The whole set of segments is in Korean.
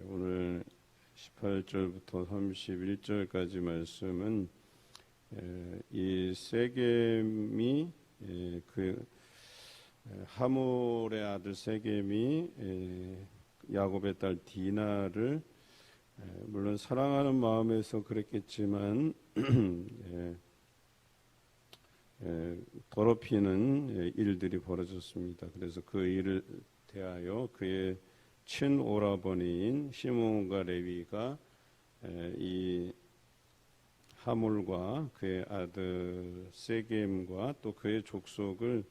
오늘 18절부터 31절까지 말씀은 이 세겜이 하몰의 아들 세겜이 야곱의 딸 디나를 물론 사랑하는 마음에서 그랬겠지만 더럽히는 일들이 벌어졌습니다. 그래서 그 일을 대하여 그의 친오라버니인 시므온과 레위가 이 하몰과 그의 아들 세겜과 또 그의 족속을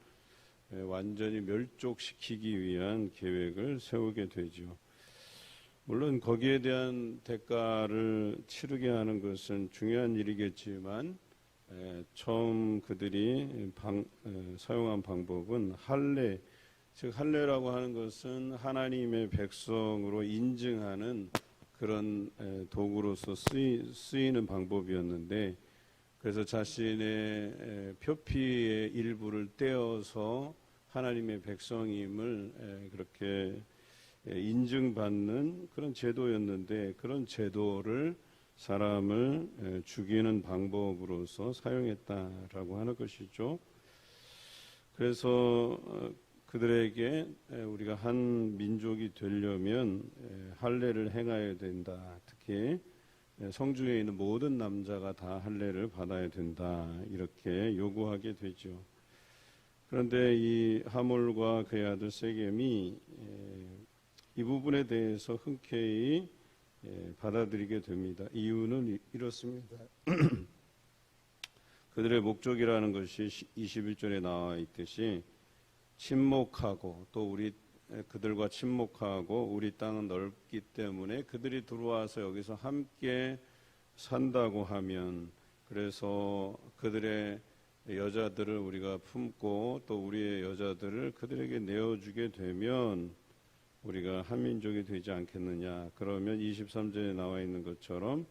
완전히 멸족시키기 위한 계획을 세우게 되죠. 물론 거기에 대한 대가를 치르게 하는 것은 중요한 일이겠지만 처음 그들이 사용한 방법은 할례, 즉 할례라고 하는 것은 하나님의 백성으로 인증하는 그런 도구로서 쓰이는 방법이었는데, 그래서 자신의 표피의 일부를 떼어서 하나님의 백성임을 그렇게 인증받는 그런 제도였는데, 그런 제도를 사람을 죽이는 방법으로서 사용했다라고 하는 것이죠. 그래서 그들에게 우리가 한 민족이 되려면 할례를 행해야 된다. 특히 성중에 있는 모든 남자가 다 할례를 받아야 된다. 이렇게 요구하게 되죠. 그런데 이 하몰과 그의 아들 세겜이 이 부분에 대해서 흔쾌히 받아들이게 됩니다. 이유는 이렇습니다. 그들의 목적이라는 것이 21절에 나와 있듯이 친목하고 또 그들과 친목하고 우리 땅은 넓기 때문에 그들이 들어와서 여기서 함께 산다고 하면, 그래서 그들의 여자들을 우리가 품고 또 우리의 여자들을 그들에게 내어주게 되면 우리가 한민족이 되지 않겠느냐. 그러면 23절에 나와 있는 것처럼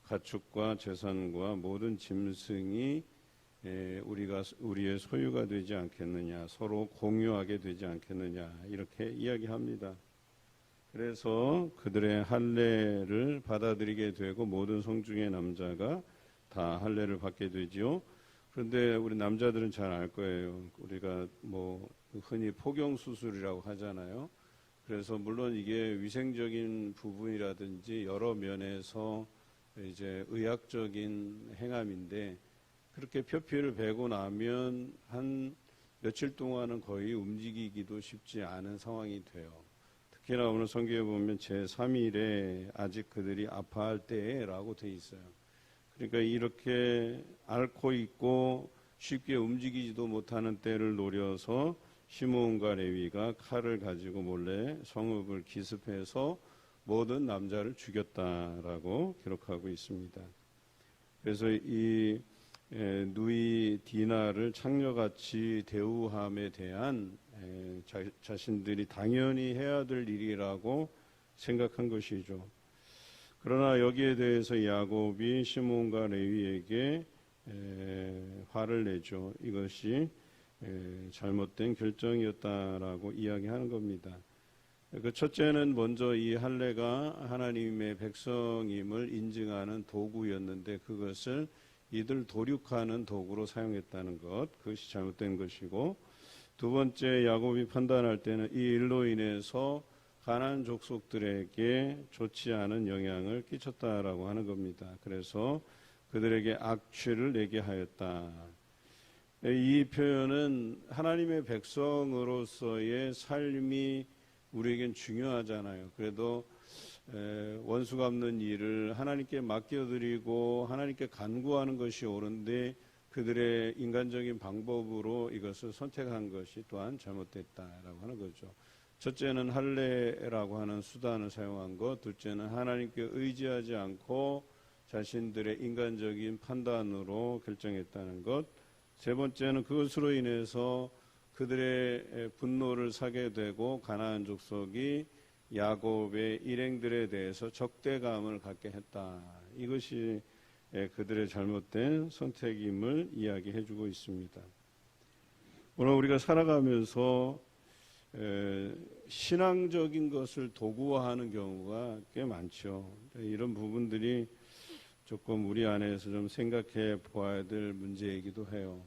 가축과 재산과 모든 짐승이 우리의 소유가 되지 않겠느냐, 서로 공유하게 되지 않겠느냐, 이렇게 이야기합니다. 그래서 그들의 할례를 받아들이게 되고 모든 성중의 남자가 다 할례를 받게 되지요. 그런데 우리 남자들은 잘 알 거예요. 우리가 흔히 포경 수술이라고 하잖아요. 그래서 물론 이게 위생적인 부분이라든지 여러 면에서 이제 의학적인 행함인데, 그렇게 표피를 베고 나면 한 며칠 동안은 거의 움직이기도 쉽지 않은 상황이 돼요. 특히나 오늘 성경에 보면 제3일에 아직 그들이 아파할 때라고 돼 있어요. 그러니까 이렇게 앓고 있고 쉽게 움직이지도 못하는 때를 노려서 시므온과 레위가 칼을 가지고 몰래 성읍을 기습해서 모든 남자를 죽였다라고 기록하고 있습니다. 그래서 이 누이 디나를 창녀같이 대우함에 대한 자신들이 당연히 해야 될 일이라고 생각한 것이죠. 그러나 여기에 대해서 야곱이 시므온과 레위에게 화를 내죠. 이것이 잘못된 결정이었다라고 이야기하는 겁니다. 그 첫째는 먼저 이 할례가 하나님의 백성임을 인증하는 도구였는데 그것을 이들 도륙하는 도구로 사용했다는 것, 그것이 잘못된 것이고, 두 번째 야곱이 판단할 때는 이 일로 인해서 가나안 족속들에게 좋지 않은 영향을 끼쳤다라고 하는 겁니다. 그래서 그들에게 악취를 내게 하였다. 이 표현은 하나님의 백성으로서의 삶이 우리에겐 중요하잖아요. 그래도 원수 갚는 일을 하나님께 맡겨드리고 하나님께 간구하는 것이 옳은데 그들의 인간적인 방법으로 이것을 선택한 것이 또한 잘못됐다라고 하는 거죠. 첫째는 할례라고 하는 수단을 사용한 것, 둘째는 하나님께 의지하지 않고 자신들의 인간적인 판단으로 결정했다는 것, 세 번째는 그것으로 인해서 그들의 분노를 사게 되고 가나안 족속이 야곱의 일행들에 대해서 적대감을 갖게 했다. 이것이 그들의 잘못된 선택임을 이야기해주고 있습니다. 오늘 우리가 살아가면서 신앙적인 것을 도구화하는 경우가 꽤 많죠. 이런 부분들이 조금 우리 안에서 좀 생각해 보아야 될 문제이기도 해요.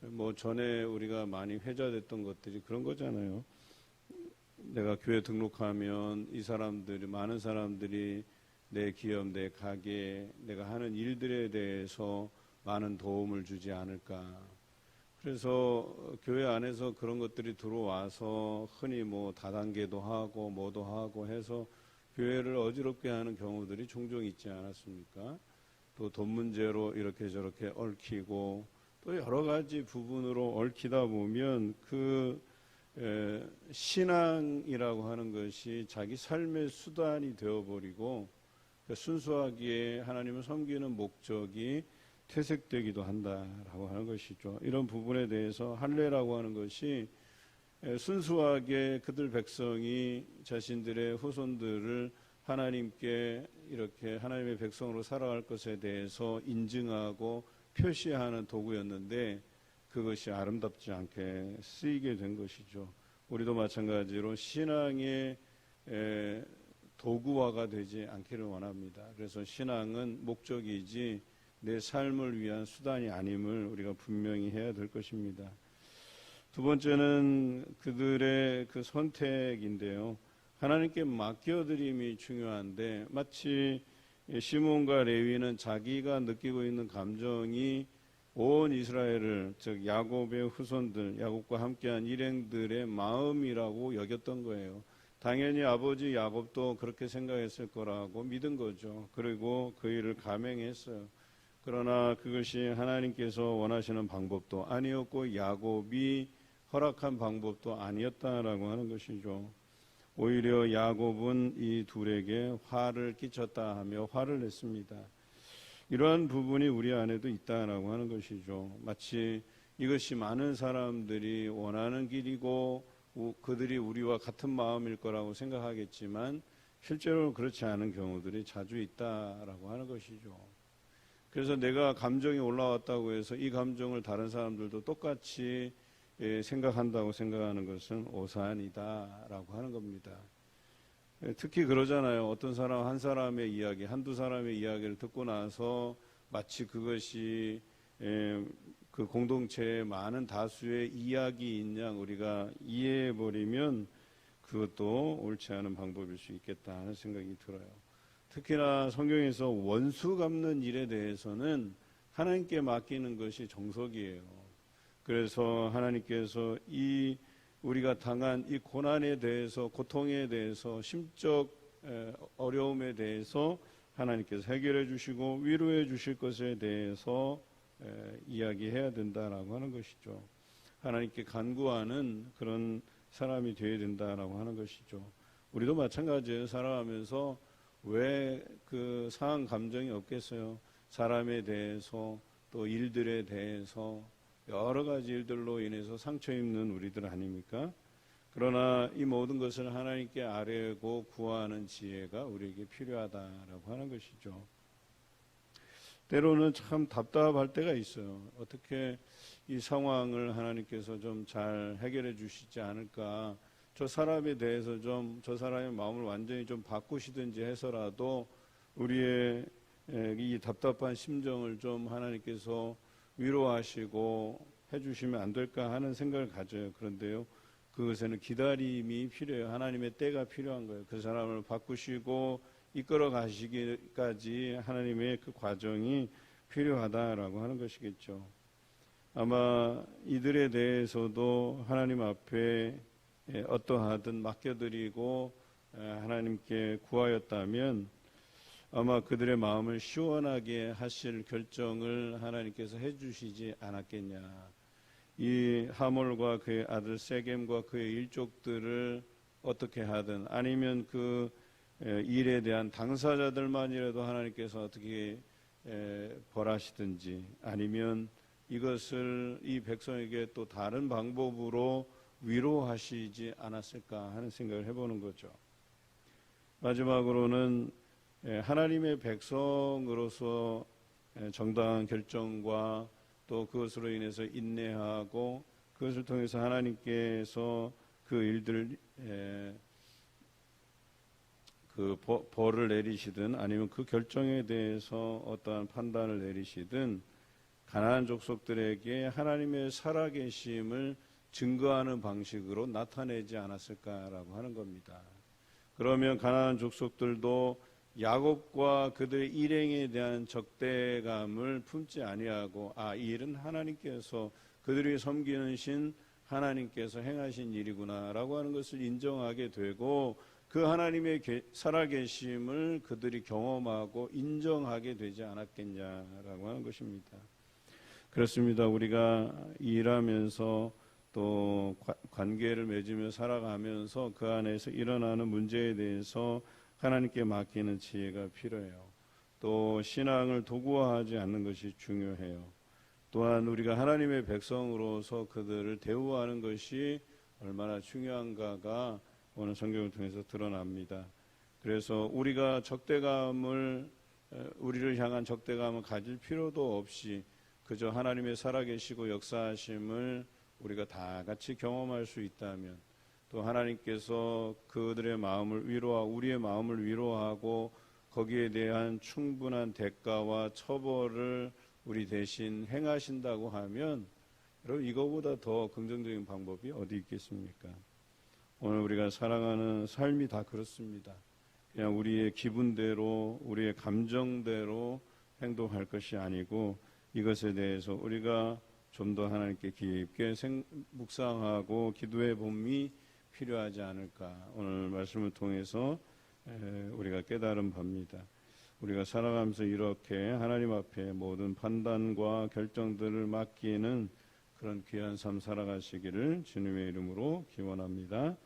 뭐 전에 우리가 많이 회자됐던 것들이 그런 거잖아요. 내가 교회 등록하면 이 사람들이, 많은 사람들이 내 기업, 내 가게, 내가 하는 일들에 대해서 많은 도움을 주지 않을까. 그래서 교회 안에서 그런 것들이 들어와서 흔히 뭐 다단계도 하고 뭐도 하고 해서 교회를 어지럽게 하는 경우들이 종종 있지 않았습니까? 또 돈 문제로 이렇게 저렇게 얽히고 또 여러 가지 부분으로 얽히다 보면 그 신앙이라고 하는 것이 자기 삶의 수단이 되어버리고 순수하게 하나님을 섬기는 목적이 퇴색되기도 한다라고 하는 것이죠. 이런 부분에 대해서 할례라고 하는 것이 순수하게 그들 백성이 자신들의 후손들을 하나님께 이렇게 하나님의 백성으로 살아갈 것에 대해서 인증하고 표시하는 도구였는데 그것이 아름답지 않게 쓰이게 된 것이죠. 우리도 마찬가지로 신앙의 도구화가 되지 않기를 원합니다. 그래서 신앙은 목적이지 내 삶을 위한 수단이 아님을 우리가 분명히 해야 될 것입니다. 두 번째는 그들의 그 선택인데요. 하나님께 맡겨드림이 중요한데 마치 시몬과 레위는 자기가 느끼고 있는 감정이 온 이스라엘을, 즉 야곱의 후손들, 야곱과 함께한 일행들의 마음이라고 여겼던 거예요. 당연히 아버지 야곱도 그렇게 생각했을 거라고 믿은 거죠. 그리고 그 일을 감행했어요. 그러나 그것이 하나님께서 원하시는 방법도 아니었고 야곱이 허락한 방법도 아니었다라고 하는 것이죠. 오히려 야곱은 이 둘에게 화를 끼쳤다 하며 화를 냈습니다. 이러한 부분이 우리 안에도 있다라고 하는 것이죠. 마치 이것이 많은 사람들이 원하는 길이고 그들이 우리와 같은 마음일 거라고 생각하겠지만 실제로 그렇지 않은 경우들이 자주 있다라고 하는 것이죠. 그래서 내가 감정이 올라왔다고 해서 이 감정을 다른 사람들도 똑같이 생각한다고 생각하는 것은 오산이다라고 하는 겁니다. 특히 그러잖아요. 어떤 사람 한 사람의 이야기, 한두 사람의 이야기를 듣고 나서 마치 그것이 그 공동체의 많은 다수의 이야기인 양 우리가 이해해버리면 그것도 옳지 않은 방법일 수 있겠다 하는 생각이 들어요. 특히나 성경에서 원수 갚는 일에 대해서는 하나님께 맡기는 것이 정석이에요. 그래서 하나님께서 이 우리가 당한 이 고난에 대해서, 고통에 대해서, 심적 어려움에 대해서 하나님께서 해결해 주시고 위로해 주실 것에 대해서 이야기해야 된다라고 하는 것이죠. 하나님께 간구하는 그런 사람이 되어야 된다라고 하는 것이죠. 우리도 마찬가지예요. 살아가면서 왜 그 상한 감정이 없겠어요? 사람에 대해서 또 일들에 대해서 여러 가지 일들로 인해서 상처 입는 우리들 아닙니까? 그러나 이 모든 것을 하나님께 아뢰고 구하는 지혜가 우리에게 필요하다라고 하는 것이죠. 때로는 참 답답할 때가 있어요. 어떻게 이 상황을 하나님께서 좀 잘 해결해 주시지 않을까? 저 사람에 대해서 좀 저 사람의 마음을 완전히 좀 바꾸시든지 해서라도 우리의 이 답답한 심정을 좀 하나님께서 위로하시고 해주시면 안 될까 하는 생각을 가져요. 그런데요, 그것에는 기다림이 필요해요. 하나님의 때가 필요한 거예요. 그 사람을 바꾸시고 이끌어 가시기까지 하나님의 그 과정이 필요하다라고 하는 것이겠죠. 아마 이들에 대해서도 하나님 앞에 어떠하든 맡겨드리고 하나님께 구하였다면 아마 그들의 마음을 시원하게 하실 결정을 하나님께서 해주시지 않았겠냐. 이 하몰과 그의 아들 세겜과 그의 일족들을 어떻게 하든 아니면 그 일에 대한 당사자들만이라도 하나님께서 어떻게 벌하시든지 아니면 이것을 이 백성에게 또 다른 방법으로 위로하시지 않았을까 하는 생각을 해보는 거죠. 마지막으로는 하나님의 백성으로서 정당한 결정과 또 그것으로 인해서 인내하고 그것을 통해서 하나님께서 그 일들 그 벌을 내리시든 아니면 그 결정에 대해서 어떠한 판단을 내리시든 가나안 족속들에게 하나님의 살아계심을 증거하는 방식으로 나타내지 않았을까라고 하는 겁니다. 그러면 가나안 족속들도 야곱과 그들의 일행에 대한 적대감을 품지 아니하고 이 일은 하나님께서 그들이 섬기는 신 하나님께서 행하신 일이구나라고 하는 것을 인정하게 되고 그 하나님의 살아계심을 그들이 경험하고 인정하게 되지 않았겠냐라고 하는 것입니다. 그렇습니다. 우리가 일하면서 또 관계를 맺으며 살아가면서 그 안에서 일어나는 문제에 대해서 하나님께 맡기는 지혜가 필요해요. 또 신앙을 도구화하지 않는 것이 중요해요. 또한 우리가 하나님의 백성으로서 그들을 대우하는 것이 얼마나 중요한가가 오늘 성경을 통해서 드러납니다. 그래서 우리가 우리를 향한 적대감을 가질 필요도 없이 그저 하나님의 살아계시고 역사하심을 우리가 다 같이 경험할 수 있다면 또 하나님께서 그들의 마음을 위로하고 우리의 마음을 위로하고 거기에 대한 충분한 대가와 처벌을 우리 대신 행하신다고 하면 여러분 이거보다 더 긍정적인 방법이 어디 있겠습니까? 오늘 우리가 살아가는 삶이 다 그렇습니다. 그냥 우리의 기분대로 우리의 감정대로 행동할 것이 아니고 이것에 대해서 우리가 좀 더 하나님께 깊게 묵상하고 기도해 봄이 필요하지 않을까. 오늘 말씀을 통해서 우리가 깨달은 바입니다. 우리가 살아가면서 이렇게 하나님 앞에 모든 판단과 결정들을 맡기는 그런 귀한 삶 살아가시기를 주님의 이름으로 기원합니다.